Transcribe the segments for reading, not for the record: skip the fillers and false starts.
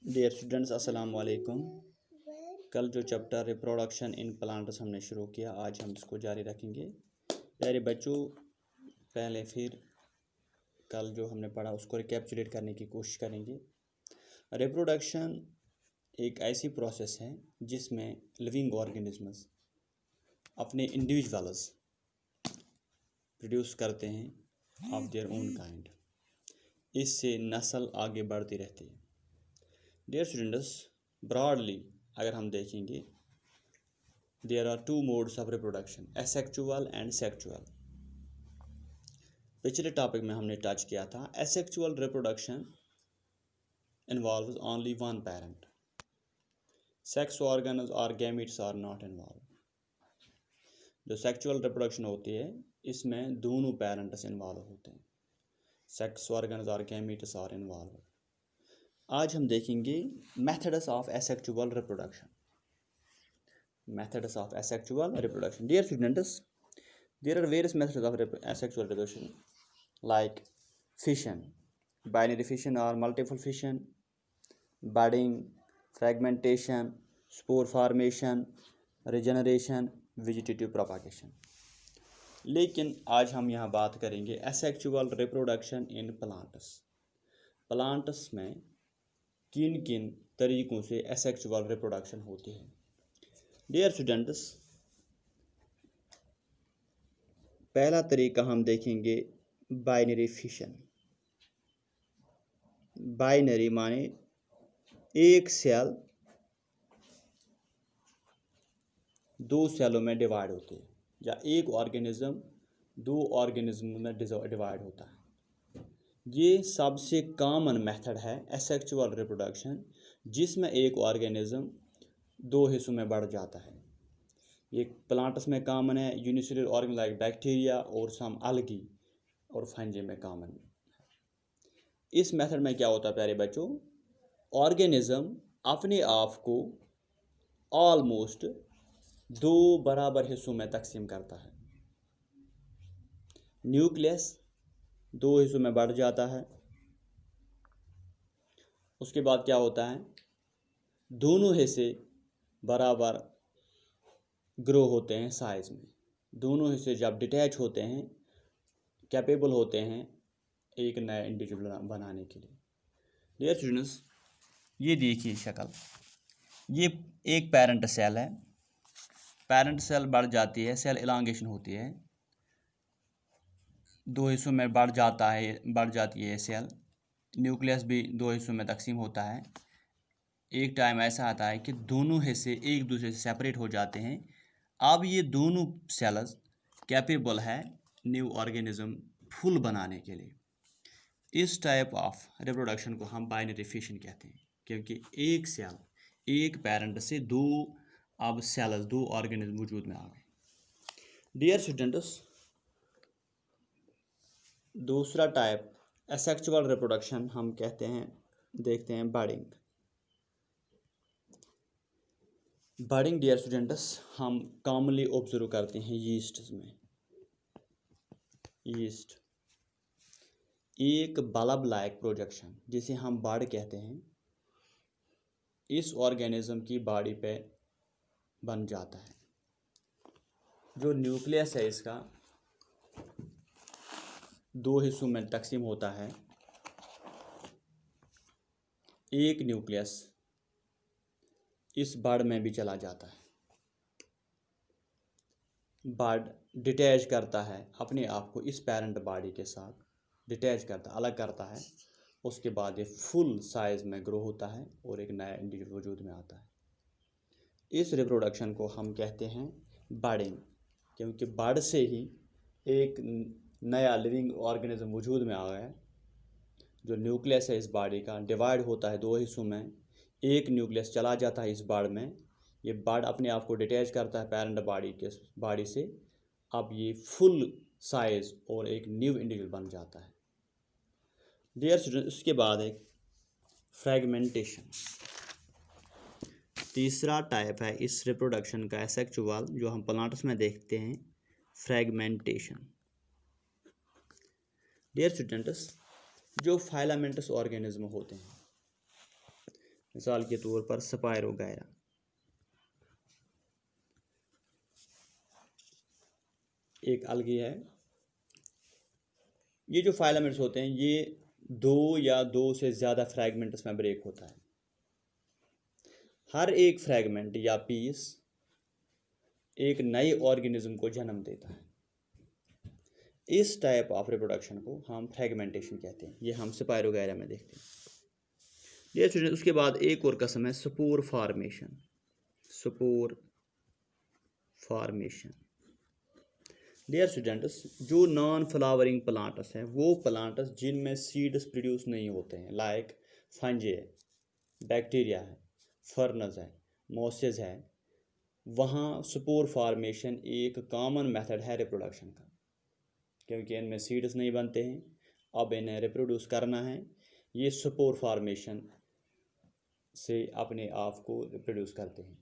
Dear students अस्सलाम वालेकुम। कल जो चैप्टर रिप्रोडक्शन इन प्लांट्स हमने शुरू किया, आज हम इसको जारी रखेंगे। प्यारे बच्चों, पहले फिर कल जो हमने पढ़ा उसको रिकैप्चुलेट करने की कोशिश करेंगे। रिप्रोडक्शन एक ऐसी प्रोसेस है जिसमें लिविंग ऑर्गेनिजम्स अपने इंडिविजुअल्स प्रोड्यूस करते हैं ऑफ देयर ओन काइंड। इससे नस्ल आगे बढ़ती रहती है। डियर स्टूडेंट्स, ब्रॉडली अगर हम देखेंगे, there are two modes of reproduction, asexual and sexual. पिछले टॉपिक में हमने टच किया था, asexual reproduction involves only one parent, sex organs और गैमीट्स आर नॉट इन्वॉल्व। जो सेक्चुअल रिप्रोडक्शन होती है इसमें दोनों पेरेंट्स इन्वॉल्व होते हैं, सेक्स ऑर्गन्स और गैमीट्स आर इन्वॉल्व। आज हम देखेंगे methods of asexual reproduction. Methods of asexual reproduction. Dear students, there are various methods of asexual reproduction like fission, binary fission or multiple fission, budding, fragmentation, spore formation, regeneration, vegetative propagation। लेकिन आज हम यहाँ बात करेंगे asexual reproduction in plants। Plants में किन किन तरीक़ों से एसेक्चुअल रिप्रोडक्शन होती है। डियर स्टूडेंट्स, पहला तरीका हम देखेंगे बाइनरी फिशन। बाइनरी माने एक सेल दो सेलों में डिवाइड होते हैं, या एक ऑर्गेनिज्म दो ऑर्गेनिज्म में डिवाइड होता है। ये सबसे कॉमन मेथड है एसेक्चुअल रिप्रोडक्शन, जिसमें एक ऑर्गेनिज्म दो हिस्सों में बढ़ जाता है। ये प्लांट्स में कॉमन है, यूनिसेलुलर ऑर्गेनिज्म लाइक बैक्टीरिया और सम अलगी और फंजी में कॉमन है। इस मेथड में क्या होता है प्यारे बच्चों, ऑर्गेनिज्म अपने आप को ऑलमोस्ट दो बराबर हिस्सों में तकसीम करता है। न्यूक्लियस दो हिस्सों में बढ़ जाता है। उसके बाद क्या होता है, दोनों हिस्से बराबर ग्रो होते हैं साइज में। दोनों हिस्से जब डिटैच होते हैं, कैपेबल होते हैं एक नया इंडिविजुअल बनाने के लिए। डियर स्टूडेंट्स, ये देखिए शक्ल, ये एक पेरेंट सेल है। पेरेंट सेल बढ़ जाती है, सेल इलांगेशन होती है, दो हिस्सों में बढ़ जाती है सेल। न्यूक्लियस भी दो हिस्सों में तकसीम होता है। एक टाइम ऐसा आता है कि दोनों हिस्से एक दूसरे से सेपरेट हो जाते हैं। अब ये दोनों सेल्स कैपेबल है न्यू ऑर्गेनिज्म फुल बनाने के लिए। इस टाइप ऑफ रिप्रोडक्शन को हम बाइनरी फिशन कहते हैं, क्योंकि एक सेल एक पेरेंट से दो अब सेल्स दो ऑर्गेनिज्म वजूद में आ गए। डियर स्टूडेंट्स, दूसरा टाइप एसेक्चुअल रिप्रोडक्शन हम कहते हैं, देखते हैं बडिंग। बडिंग डियर स्टूडेंट्स हम कॉमनली ऑब्जर्व करते हैं यीस्ट में। यीस्ट एक बल्ब लाइक प्रोजेक्शन जिसे हम बड कहते हैं, इस ऑर्गेनिज्म की बॉडी पे बन जाता है। जो न्यूक्लियस है इसका दो हिस्सों में तकसीम होता है। एक न्यूक्लियस इस बड में भी चला जाता है। बड डिटैच करता है अपने आप को इस पेरेंट बॉडी के साथ, डिटैच करता अलग करता है। उसके बाद ये फुल साइज में ग्रो होता है और एक नया इंडिविजुअल वजूद में आता है। इस रिप्रोडक्शन को हम कहते हैं बडिंग, क्योंकि बड से ही एक नया लिविंग ऑर्गेनिज्म वजूद में आ गया। जो न्यूक्लियस है इस बॉडी का डिवाइड होता है दो हिस्सों में, एक न्यूक्लियस चला जाता है इस बड में। ये बड अपने आप को डिटैच करता है पेरेंट बॉडी से। अब ये फुल साइज और एक न्यू इंडिविजुअल बन जाता है। डियर स्टूडेंट, उसके बाद एक फ्रैगमेंटेशन, तीसरा टाइप है इस रिप्रोडक्शन का एसेक्चुअल जो हम प्लांट्स में देखते हैं, फ्रैगमेंटेशन। डियर स्टूडेंट्स, जो फाइलामेंटस ऑर्गेनिज्म होते हैं, मिसाल के तौर पर स्पायरोगायरा। एक अलगी है। ये जो फाइलामेंट्स होते हैं ये दो या दो से ज़्यादा फ्रैगमेंट्स में ब्रेक होता है। हर एक फ्रैगमेंट या पीस एक नए ऑर्गेनिज्म को जन्म देता है। इस टाइप ऑफ रिप्रोडक्शन को हम फ्रैगमेंटेशन कहते हैं। ये हम स्पायरोगायरा में देखते हैं। ये स्टूडेंट, उसके बाद एक और किस्म है spore formation. Spore formation dear students, जो नॉन फ्लावरिंग प्लांट्स हैं वो प्लांट्स जिनमें सीड्स प्रोड्यूस नहीं होते हैं, लाइक फंजे है, बैक्टीरिया है, फर्नस है, मोसेस है, वहाँ स्पोर फॉर्मेशन एक कॉमन मेथड है रिप्रोडक्शन का, क्योंकि इनमें सीड्स नहीं बनते हैं। अब इन्हें रिप्रोड्यूस करना है, ये स्पोर फॉर्मेशन से अपने आप को रिप्रोड्यूस करते हैं,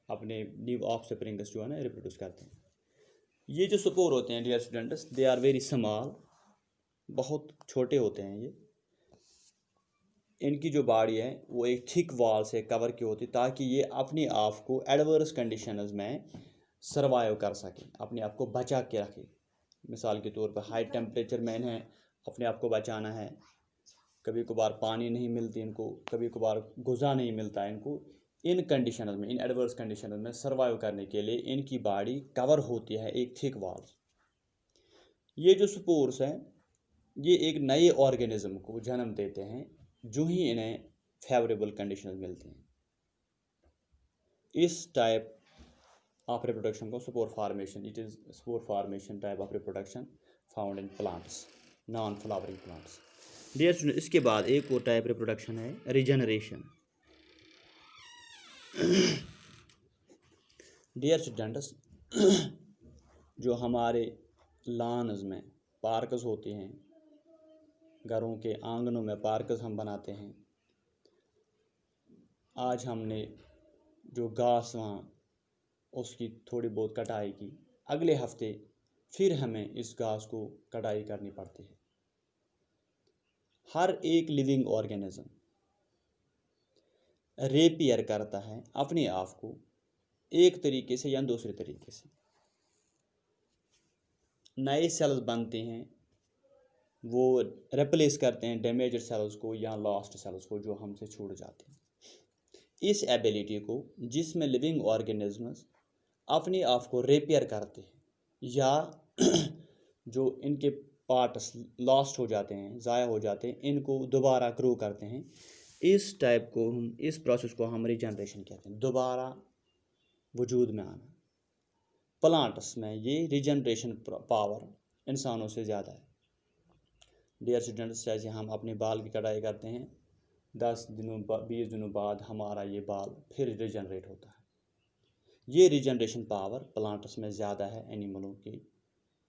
अपने न्यू ऑफ स्प्रिंग्स जो है ना रिप्रोड्यूस करते हैं। ये जो स्पोर होते हैं dear students, they are very small, बहुत छोटे होते हैं ये। इनकी जो बॉडी है वो एक थिक वॉल से कवर की होती है ताकि ये अपने आप को एडवर्स कंडीशंस में सर्वाइव कर सके, अपने आप को बचा के रखे। मिसाल के तौर पर हाई टेम्परेचर में इन्हें अपने आप को बचाना है, कभी कभार पानी नहीं मिलती इनको, कभी कभार गुज़ा नहीं मिलता इनको। इन कंडीशंस में, इन एडवर्स कंडीशंस में सर्वाइव करने के लिए इनकी बॉडी कवर होती है एक थिक वॉल। ये जो स्पोर्स हैं ये एक नए ऑर्गेनिज्म को जन्म देते हैं जो ही इन्हें फेवरेबल कंडीशंस मिलती हैं। इस टाइप ऑफ रिप्रोडक्शन को spore formation, it is spore formation type of reproduction found in plants, non flowering plants. Dear student, इसके बाद एक और टाइप रिप्रोडक्शन है रीजनरेशन। डियर स्टूडेंट्स, जो हमारे लॉन्स में पार्कस होते हैं, घरों के आंगनों में पार्कस हम बनाते हैं, आज हमने जो घास वहाँ उसकी थोड़ी बहुत कटाई की, अगले हफ्ते फिर हमें इस घास को कटाई करनी पड़ती है। हर एक लिविंग ऑर्गेनिज्म रेपियर करता है अपने आप को एक तरीके से या दूसरे तरीके से। नए सेल्स बनते हैं, वो रिप्लेस करते हैं डैमेज्ड सेल्स को या लॉस्ट सेल्स को जो हमसे छूट जाते हैं। इस एबिलिटी को, जिसमें लिविंग ऑर्गेनिजम्स अपने आप को रिपेयर करते हैं या जो इनके पार्ट्स लॉस्ट हो जाते हैं, ज़ाया हो जाते हैं, इनको दोबारा ग्रो करते हैं, इस टाइप को हम, इस प्रोसेस को हम रीजनरेशन कहते हैं, दोबारा वजूद में आना। प्लांट्स में ये रीजनरेशन पावर इंसानों से ज़्यादा है। डियर स्टूडेंट्स, जैसे हम अपने बाल की कटाई करते हैं, 10 दिनों 20 दिनों बाद हमारा ये बाल फिर रीजनरेट होता है। ये रीजनरेशन पावर प्लांट्स में ज़्यादा है एनिमलों के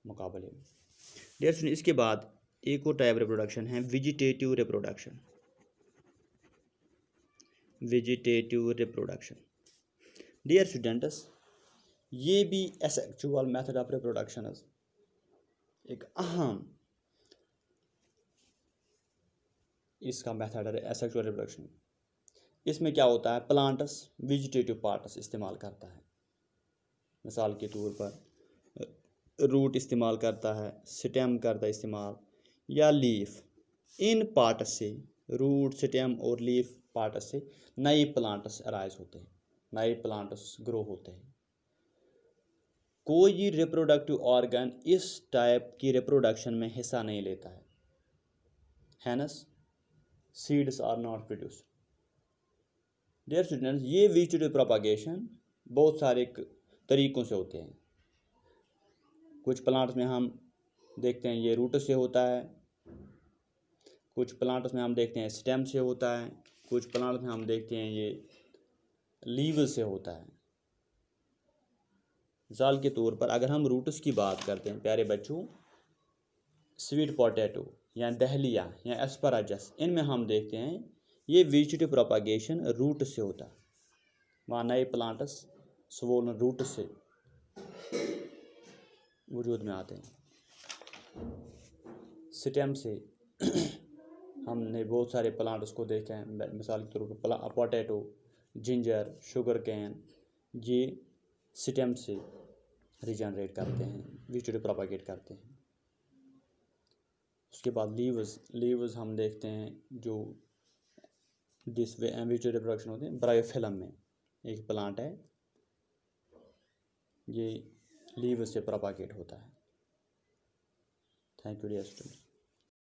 मुकाबले में। डियर स्टूडेंट्स, इसके बाद एक और टाइप रिप्रोडक्शन है vegetative reproduction. Vegetative reproduction dear students, ये भी एसेक्सुअल मेथड ऑफ रिप्रोडक्शन है, एक अहम इसका मेथड है एसेक्सुअल रिप्रोडक्शन। इसमें क्या होता है, प्लांट्स वेजिटेटिव पार्ट्स इस्तेमाल करता है। मिसाल के तौर पर रूट इस्तेमाल करता है, स्टेम करता है इस्तेमाल, या लीफ। इन पार्ट्स से, रूट, स्टेम और लीफ पार्ट्स से नए प्लांट्स अराइज होते हैं, नए प्लांट्स ग्रो होते हैं। कोई रिप्रोडक्टिव ऑर्गन इस टाइप की रिप्रोडक्शन में हिस्सा नहीं लेता है, hence seeds are not produced. Dear students, ये वेजिटेटिव प्रोपागेशन बहुत सारे तरीक़ों से होते हैं। कुछ प्लांट्स में हम देखते हैं ये रूट से होता है, कुछ प्लांट्स में हम देखते हैं स्टेम से होता है, कुछ प्लांट्स में हम देखते हैं ये लीव से होता है। मिसाल के तौर पर अगर हम रूट्स की बात करते हैं प्यारे बच्चों, स्वीट पोटैटो या डहलिया या एस्परागस, इनमें हम देखते हैं ये वेजिटेटिव प्रोपागेशन रूट से होता है। वहाँ नए प्लांट्स स्वोलन रूट से वजूद में आते हैं, स्टेम से हमने बहुत सारे प्लांट उसको देखे हैं, मिसाल के तौर पर पोटैटो, जिंजर, शुगर कैन, ये स्टेम से रिजनरेट करते हैं, विच प्रोपागेट करते हैं। उसके बाद लीव्स हम देखते हैं जो दिस वे विच रिप्रोडक्शन होते हैं ब्रायोफिलम में। एक प्लांट है, ये लीव्स से प्रोपागेट होता है। Thank you dear students.